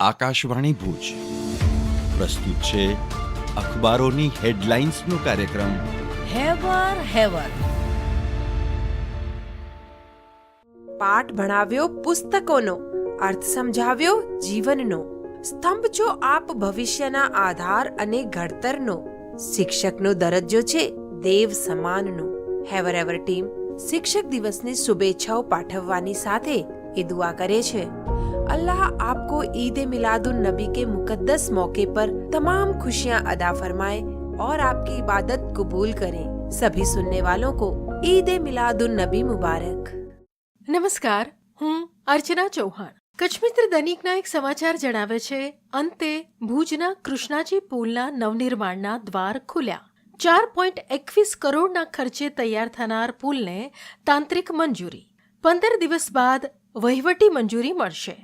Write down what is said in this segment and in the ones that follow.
આકાશવાણી ભુજ પ્રસ્તુત છે અખબારોની હેડલાઇન્સનો કાર્યક્રમ હેવર. પાઠ ભણાવ્યો પુસ્તકોનો, અર્થ સમજાવ્યો જીવનનો, સ્તંભ છો આપ ભવિષ્યના આધાર અને ઘડતરનો, શિક્ષકનો દરજ્જો છે દેવ સમાનનો. હેવર ટીમ શિક્ષક દિવસની શુભેચ્છાઓ પાઠવવાની સાથે એ દુઆ કરે છે, अल्लाह आपको ईद मिलादुन नबी के मुकद्दस मौके पर तमाम खुशियां अदा फरमाए और आपकी इबादत कबूल करें. सभी सुनने वालों को ईद मिलादुन नबी मुबारक. નમસ્કાર, હું અર્ચના ચૌહાણ. કચ્છ મિત્ર દૈનિકના એક સમાચાર જણાવે છે, અંતે ભુજના કૃષ્ણાજી પુલના નવનિર્માણના દ્વાર ખુલ્યા. 4.21 કરોડના ખર્ચે તૈયાર થનાર પુલને તાંત્રિક મંજૂરી. 15 દિવસ બાદ વહીવટી મંજૂરી મળશે.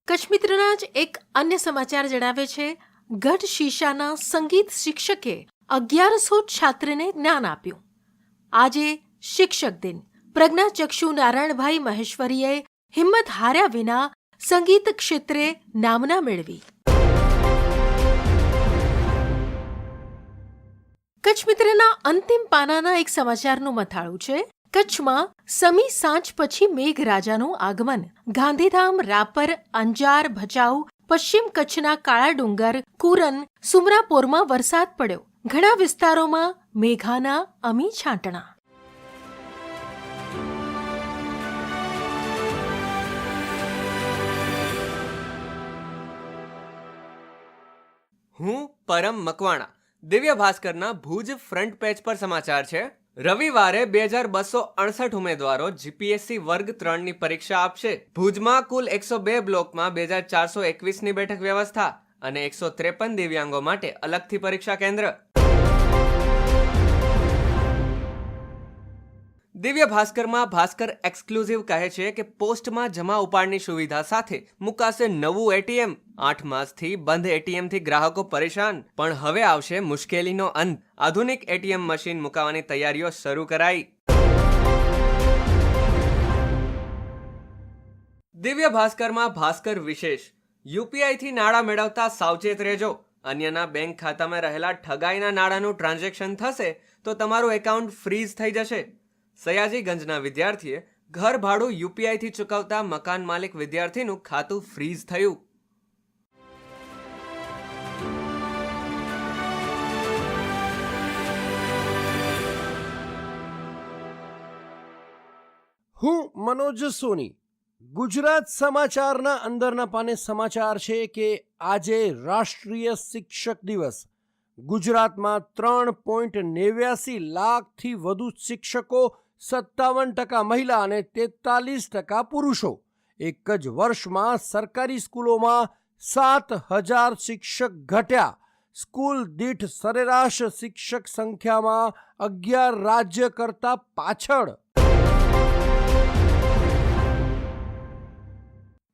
કચ્છ મિત્રના જ એક અન્ય સમાચાર જણાવે છે, ગઢ શીશાના સંગીત શિક્ષકે 1100 છાત્રને જ્ઞાન આપ્યું. આજે શિક્ષક દિન. પ્રજ્ઞાચક્ષુ નારાયણભાઈ મહેશ્વરીએ હિંમત હાર્યા વિના સંગીત ક્ષેત્રે નામના મેળવી. કચ્છ મિત્રના અંતિમ પાનાના એક સમાચારનું મથાળું છે, કચ્છમાં સમી સાંજ પછી મેઘરાજાનું આગમન. ગાંધીધામ, રાપર, અંજાર, ભચાઉ, પશ્ચિમ કચ્છના કાળા ડુંગર, કુરન, સુમરાપોરમાં વરસાદ પડ્યો. ઘણા વિસ્તારોમાં મેઘાના અમી છાંટણા. હું પરમ મકવાણા. દિવ્ય ભાસ્કરના ભુજ ફ્રન્ટ પેજ પર સમાચાર છે. રવિવારે 2268 ઉમેદવારો જીપીએસસી વર્ગ 3ની પરીક્ષા આપશે. ભુજમાં કુલ 102 બ્લોકમાં 2421ની બેઠક વ્યવસ્થા અને 153 દિવ્યાંગો માટે અલગથી પરીક્ષા કેન્દ્ર. દિવ્ય ભાસ્કરમાં ભાસ્કર એક્સક્લુઝિવ કહે છે કે પોસ્ટમાં જમા ઉપાડની સુવિધા સાથે મુકાશે નવું એટીએમ. 8 માસથી બંધ એટીએમથી ગ્રાહકો પરેશાન, પણ હવે આવશે મુશ્કેલીનો અંત. આધુનિક એટીએમ મશીન મુકાવવાની તૈયારીઓ શરૂ કરાઈ. દિવ્ય ભાસ્કરમાં ભાસ્કર વિશેષ. યુપીઆઈથી નાણાં મેળવતા સાવચેત રહેજો. અન્યના બેંક ખાતામાં રહેલા ઠગાઈના નાણાંનું ટ્રાન્ઝેક્શન થશે તો તમારું એકાઉન્ટ ફ્રીઝ થઈ જશે. સયાજીગંજના વિદ્યાર્થીએ ઘર ભાડું યુપીઆઈથી ચૂકવતા મકાન માલિક વિદ્યાર્થીનું ખાતું ફ્રીઝ થયું. હું મનોજ સોની. ગુજરાત સમાચારના અંદરના પાને સમાચાર છે કે આજે રાષ્ટ્રીય શિક્ષક દિવસ. ગુજરાતમાં 3.89 લાખથી વધુ શિક્ષકો, 57% મહિલા અને 43% પુરુષો. એક જ વર્ષમાં સરકારી સ્કૂલોમાં 7,000 શિક્ષક ઘટ્યા. સ્કૂલ દીઠ સરેરાશ શિક્ષક સંખ્યામાં 11 રાજ્ય કરતા પાછળ.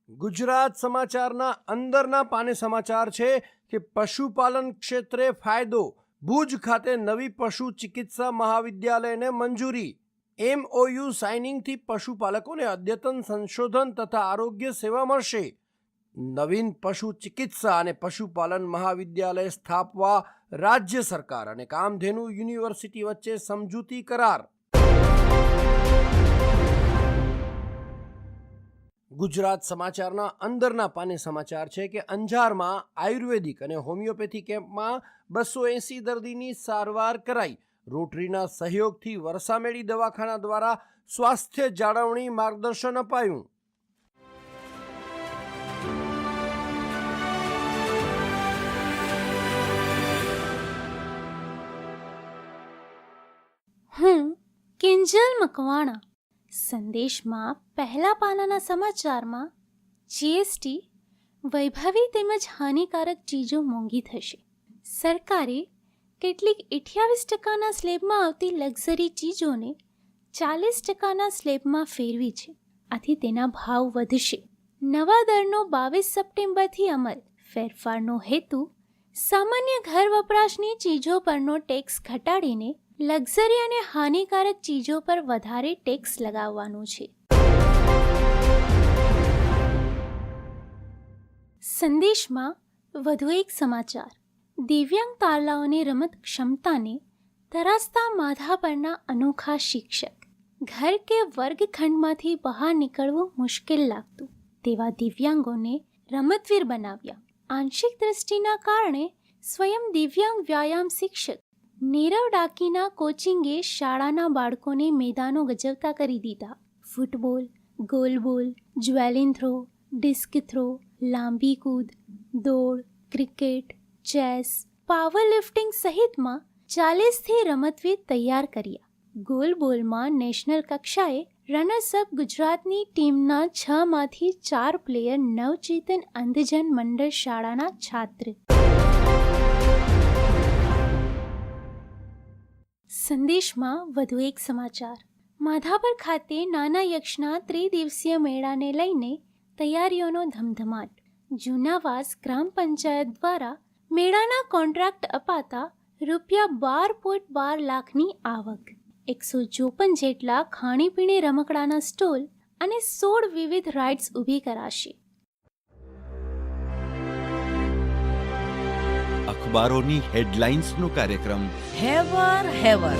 ગુજરાત સમાચારના અંદરના પાને સમાચાર છે કે પશુપાલન ક્ષેત્રે ફાયદો. ભુજ ખાતે નવી પશુ ચિકિત્સા મહાવિદ્યાલયને મંજૂરી. MOU સાઇનિંગથી પશુપાલકોને અદ્યતન સંશોધન તથા આરોગ્ય સેવા મળશે. નવીન પશુ ચિકિત્સા અને પશુપાલન મહાવિદ્યાલય સ્થાપવા રાજ્ય સરકાર અને કામધેનુ યુનિવર્સિટી વચ્ચે સમજૂતી કરાર. ગુજરાત સમાચારના અંદરના પાને સમાચાર છે કે અંજારમાં આયુર્વેદિક અને હોમિયોપેથી કેમ્પમાં 280 દર્દીની સારવાર કરાઈ. રોટરીના સહયોગથી વરસામેડી દવાખાના દ્વારા સ્વાસ્થ્ય જાળવણી માર્ગદર્શન અપાયું. હું કિંજલ મકવાણા. સંદેશમાં પહેલા પાનાના સમાચારમાં જીએસટી, વૈભવી તેમજ હાનિકારક ચીજો મોંઘી થશે. સરકારે કેટલીક 28% સ્લેબમાં આવતી લક્ઝરી ચીજોને 40% સ્લેબમાં ફેરવી છે. આથી તેના ભાવ વધશે. નવા દરનો 22 સપ્ટેમ્બરથી અમલ. ફેરફારનો હેતુ સામાન્ય ઘર વપરાશની ચીજો પરનો ટેક્સ ઘટાડીને લક્ઝરી અને હાનિકારક ચીજો પર વધારે ટેક્સ લગાવવાનું છે. સંદેશમાં વધુ એક સમાચાર. દિવ્યાંગ તારલાઓની રમત ક્ષમતાને તરાસતા માથા પરના અનોખા શિક્ષક. ઘર કે વર્ગખંડમાંથી બહાર નીકળવું મુશ્કેલ લાગતું તેવા દિવ્યાંગોને રમતવીર બનાવ્યા. આંશિક દ્રષ્ટિના કારણે સ્વયં દિવ્યાંગ વ્યાયામ શિક્ષક નીરવ ડાકીના કોચિંગે શાળાના બાળકોને મેદાનો ગજવતા કરી દીધા. Football, goalball, javelin throw, disc throw, લાંબી કૂદ, દોડ, ક્રિકેટ, ચેસ, પાવર લિફ્ટિંગ સહિતમાં 40થી રમતવીર તૈયાર કર્યા. ગોલબોલમાં નેશનલ કક્ષાએ રનર્સઅપ ગુજરાતની ટીમના 6માંથી 4 પ્લેયર નવચેતન અંધજન મંડળ શાળાના છાત્ર. સંદેશમાં વધુ એક સમાચાર. માધાપર ખાતે નાના યક્ષના ત્રિદિવસીય મેળાને લઈને તૈયારીઓનો ધમધમાટ. જૂનાવાસ ગ્રામ પંચાયત દ્વારા મેળાના કોન્ટ્રાક્ટ અપાતા ₹12.12 લાખની આવક. 154 જેટલા ખાણીપીણી રમકડાના સ્ટોલ અને 16 વિવિધ રાઇડ્સ ઊભી કરાશે. અખબારોની હેડલાઇન્સનો કાર્યક્રમ હેવર હેવર